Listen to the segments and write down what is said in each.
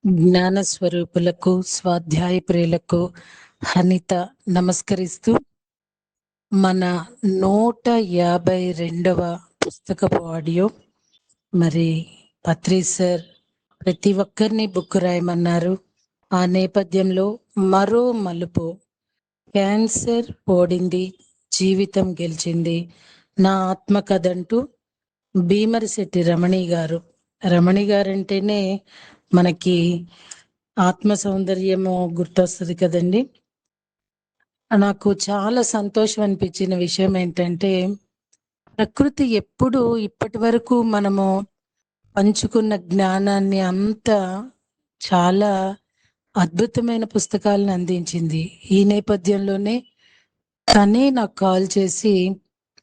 జ్ఞాన స్వరూపులకు స్వాధ్యాయ ప్రియులకు హనిత నమస్కరిస్తూ మన 152వ పుస్తకపు ఆడియో. మరి పత్రి సార్ ప్రతి ఒక్కరిని బుక్ రాయమన్నారు. ఆ నేపథ్యంలో మరో మలుపు, క్యాన్సర్ ఓడింది, జీవితం గెలిచింది, నా ఆత్మకథ అంటూ భీమరిశెట్టి రమణి గారు. రమణి గారంటేనే మనకి ఆత్మ సౌందర్యము గుర్తొస్తుంది కదండి. నాకు చాలా సంతోషం అనిపించిన విషయం ఏంటంటే, ప్రకృతి ఎప్పుడు ఇప్పటి వరకు మనము పంచుకున్న జ్ఞానాన్ని అంతా చాలా అద్భుతమైన పుస్తకాలను అందించింది. ఈ నేపథ్యంలోనే తనే నాకు కాల్ చేసి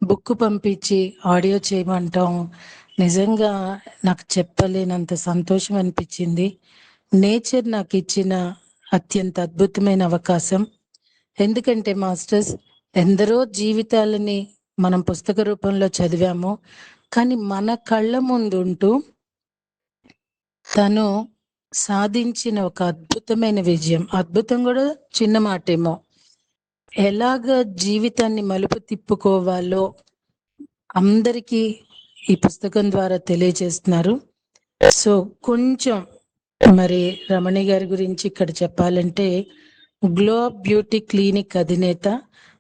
బుక్ పంపించి ఆడియో చేయమంటాం. నిజంగా నాకు చెప్పలేనంత సంతోషం అనిపించింది. నేచర్ నాకు ఇచ్చిన అత్యంత అద్భుతమైన అవకాశం. ఎందుకంటే మాస్టర్స్, ఎందరో జీవితాలని మనం పుస్తక రూపంలో చదివాము, కానీ మన కళ్ళ ముందు ఉంటూ తను సాధించిన ఒక అద్భుతమైన విజయం, అద్భుతం కూడా చిన్న మాటేమో, ఎలాగ జీవితాన్ని మలుపు తిప్పుకోవాలో అందరికీ ఈ పుస్తకం ద్వారా తెలియజేస్తున్నారు. సో కొంచెం మరి రమణి గారి గురించి ఇక్కడ చెప్పాలంటే, గ్లో అప్ బ్యూటీ క్లినిక్ అధినేత,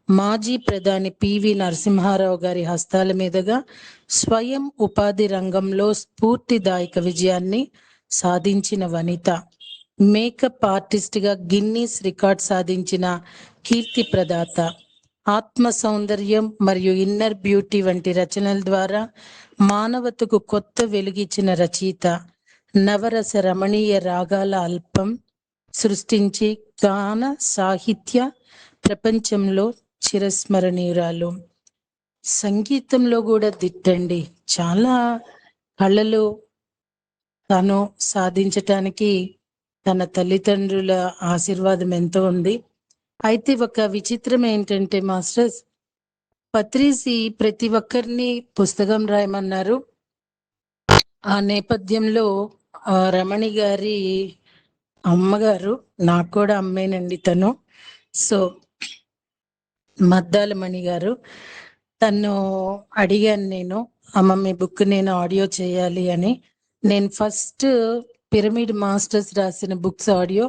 మాజీ ప్రధాని పివి నరసింహారావు గారి హస్తాల మీదుగా స్వయం ఉపాధి రంగంలో స్ఫూర్తిదాయక విజయాన్ని సాధించిన వనిత, మేకప్ ఆర్టిస్ట్గా గిన్నీస్ రికార్డ్ సాధించిన కీర్తి ప్రదాత, ఆత్మ సౌందర్యం మరియు ఇన్నర్ బ్యూటీ వంటి రచనల ద్వారా మానవతకు కొత్త వెలుగిచ్చిన రచయిత, నవరస రమణీయ రాగాల అల్పం సృష్టించి గాన సాహిత్య ప్రపంచంలో చిరస్మరణీయురాలు. సంగీతంలో కూడా దిట్టండి. చాలా కళలు తను సాధించటానికి తన తల్లిదండ్రుల ఆశీర్వాదం ఎంతో ఉంది. అయితే ఒక విచిత్రం ఏంటంటే మాస్టర్స్, పత్రిసి ప్రతి ఒక్కరిని పుస్తకం రాయమన్నారు. ఆ నేపథ్యంలో రమణి గారి అమ్మగారు, నాకు కూడా అమ్మేనండి తను, సో మద్దాల మణి గారు, తను అడిగాను నేను, అమ్మ మీ బుక్ నేను ఆడియో చేయాలి అని. నేను ఫస్ట్ పిరమిడ్ మాస్టర్స్ రాసిన బుక్స్ ఆడియో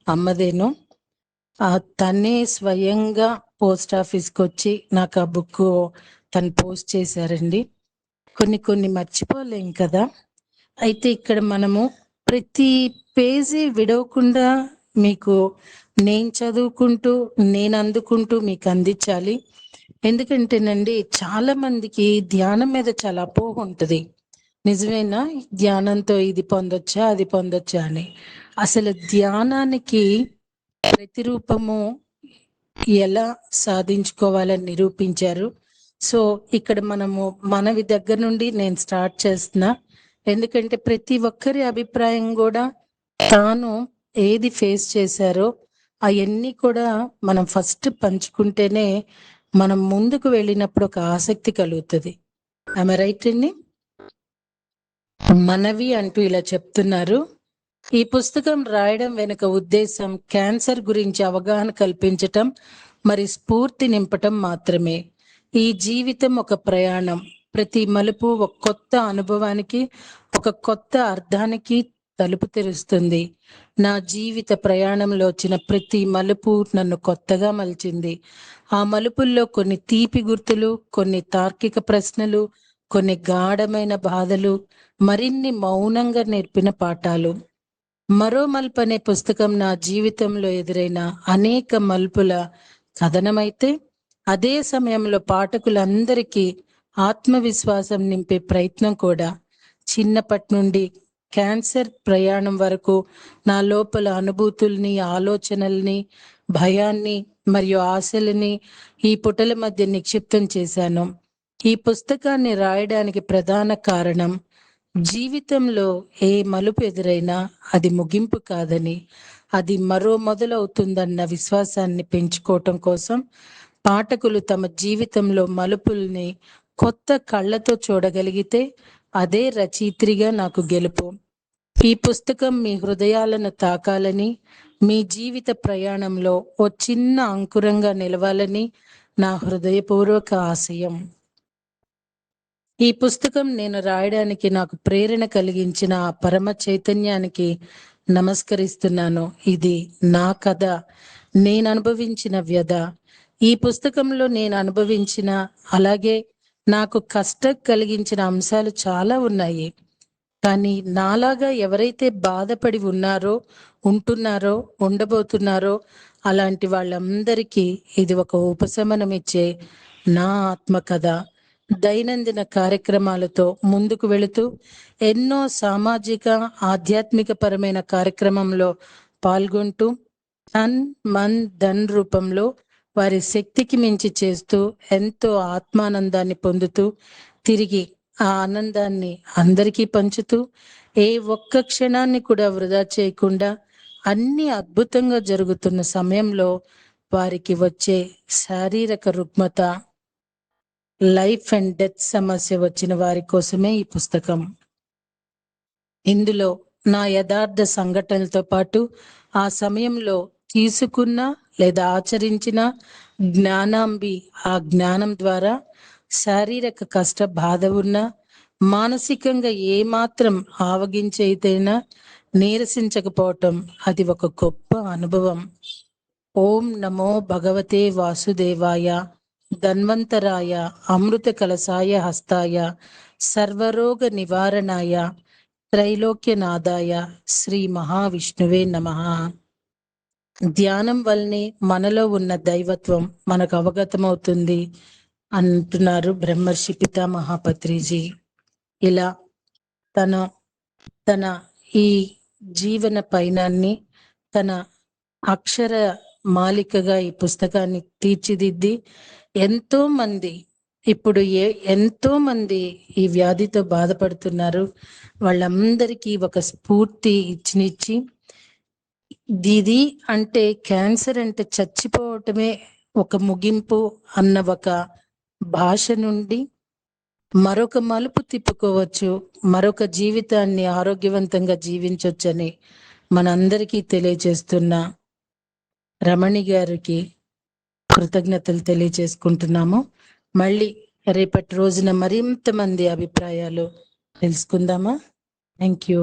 అమ్మదేను. తనే స్వయంగా పోస్ట్ ఆఫీస్కి వచ్చి నాకు ఆ బుక్ తను పోస్ట్ చేశారండి. కొన్ని మర్చిపోలేం కదా. అయితే ఇక్కడ మనము ప్రతి పేజీ విడవకుండా మీకు నేను చదువుకుంటూ నేను అందుకుంటూ మీకు అందించాలి. ఎందుకంటేనండి, చాలా మందికి ధ్యానం మీద చాలా అపోహ ఉంటుంది. నిజమేనా, ధ్యానంతో ఇది పొందొచ్చా అది పొందొచ్చా అని. అసలు ధ్యానానికి ప్రతిరూపము ఎలా సాధించుకోవాలని నిరూపించారు. సో ఇక్కడ మనము మనవి దగ్గర నుండి నేను స్టార్ట్ చేస్తున్నా. ఎందుకంటే ప్రతి ఒక్కరి అభిప్రాయం కూడా తాను ఏది ఫేస్ చేశారో అవన్నీ కూడా మనం ఫస్ట్ పంచుకుంటేనే మనం ముందుకు వెళ్ళినప్పుడు ఒక ఆసక్తి కలుగుతుంది. ఆమె రైట్ అండి. మనవి అంటూ ఇలా చెప్తున్నారు. ఈ పుస్తకం రాయడం వెనుక ఉద్దేశం క్యాన్సర్ గురించి అవగాహన కల్పించటం, మరి స్ఫూర్తి నింపటం మాత్రమే. ఈ జీవితం ఒక ప్రయాణం. ప్రతి మలుపు ఒక కొత్త అనుభవానికి, ఒక కొత్త అర్థానికి తలుపు తెరుస్తుంది. నా జీవిత ప్రయాణంలో వచ్చిన ప్రతి మలుపు నన్ను కొత్తగా మలిచింది. ఆ మలుపుల్లో కొన్ని తీపి గుర్తులు, కొన్ని తార్కిక ప్రశ్నలు, కొన్ని గాఢమైన బాధలు, మరిన్ని మౌనంగా నేర్పిన పాఠాలు. మరో మలుపు అనే పుస్తకం నా జీవితంలో ఎదురైన అనేక మలుపుల కథనమైతే, అదే సమయంలో పాఠకులందరికీ ఆత్మవిశ్వాసం నింపే ప్రయత్నం కూడా. చిన్నప్పటి నుండి క్యాన్సర్ ప్రయాణం వరకు నా లోపల అనుభూతుల్ని, ఆలోచనల్ని, భయాన్ని మరియు ఆశలని ఈ పుటల మధ్య నిక్షిప్తం చేశాను. ఈ పుస్తకాన్ని రాయడానికి ప్రధాన కారణం, జీవితంలో ఏ మలుపు ఎదురైనా అది ముగింపు కాదని, అది మరో మొదలవుతుందన్న విశ్వాసాన్ని పెంచుకోవటం కోసం. పాఠకులు తమ జీవితంలో మలుపుల్ని కొత్త కళ్ళతో చూడగలిగితే అదే రచయిత్రిగా నాకు గెలుపు. ఈ పుస్తకం మీ హృదయాలను తాకాలని, మీ జీవిత ప్రయాణంలో ఓ చిన్న అంకురంగా నిలవాలని నా హృదయపూర్వక ఆశయం. ఈ పుస్తకం నేను రాయడానికి నాకు ప్రేరణ కలిగించిన ఆ పరమ చైతన్యానికి నమస్కరిస్తున్నాను. ఇది నా కథ, నేను అనుభవించిన వ్యధ. ఈ పుస్తకంలో నేను అనుభవించిన, అలాగే నాకు కష్టం కలిగించిన అంశాలు చాలా ఉన్నాయి. కానీ నాలాగా ఎవరైతే బాధపడి ఉన్నారో, ఉంటున్నారో, ఉండబోతున్నారో అలాంటి వాళ్ళందరికీ ఇది ఒక ఉపశమనం ఇచ్చే నా ఆత్మకథ. దైనందిన కార్యక్రమాలతో ముందుకు వెళుతూ ఎన్నో సామాజిక, ఆధ్యాత్మిక పరమైన కార్యక్రమంలో పాల్గొంటూ తన్, మన్, ధన్ రూపంలో వారి శక్తికి మించి చేస్తూ ఎంతో ఆత్మానందాన్ని పొందుతూ తిరిగి ఆ ఆనందాన్ని అందరికీ పంచుతూ ఏ ఒక్క క్షణాన్ని కూడా వృధా చేయకుండా అన్ని అద్భుతంగా జరుగుతున్న సమయంలో వారికి వచ్చే శారీరక రుగ్మత, లైఫ్ అండ్ డెత్ సమస్య వచ్చిన వారి కోసమే ఈ పుస్తకం. ఇందులో నా యథార్థ సంఘటనలతో పాటు ఆ సమయంలో తీసుకున్న లేదా ఆచరించిన జ్ఞానాంబి, ఆ జ్ఞానం ద్వారా శారీరక కష్ట బాధ ఉన్నా, మానసికంగా ఏమాత్రం ఆవగించైతేనా నీరసించకపోవటం అది ఒక గొప్ప అనుభవం. ఓం నమో భగవతే వాసుదేవాయ, ధన్వంతరాయ, అమృత కలసాయ హస్తాయ, సర్వరోగ నివారణాయ, త్రైలోక్యనాథాయ, శ్రీ మహావిష్ణువే నమః. ధ్యానం వల్లనే మనలో ఉన్న దైవత్వం మనకు అవగతమవుతుంది అంటున్నారు బ్రహ్మర్షి పితామహ పత్రిజీ. ఇలా తన ఈ జీవన పయనాన్ని తన అక్షర మాలికగా ఈ పుస్తకాన్ని తీర్చిదిద్ది ఎంతో మంది ఇప్పుడు ఎంతో మంది ఈ వ్యాధితో బాధపడుతున్నారు. వాళ్ళందరికీ ఒక స్ఫూర్తి ఇచ్చి ఇది అంటే క్యాన్సర్ అంటే చచ్చిపోవటమే ఒక ముగింపు అన్న ఒక భాష నుండి మరొక మలుపు తిప్పుకోవచ్చు, మరొక జీవితాన్ని ఆరోగ్యవంతంగా జీవించవచ్చని మనందరికీ తెలియజేస్తున్న రమణి గారికి కృతజ్ఞతలు తెలియజేసుకుంటున్నాము. మళ్ళీ రేపటి రోజున మరింత మంది అభిప్రాయాలు తెలుసుకుందామా? Thank you.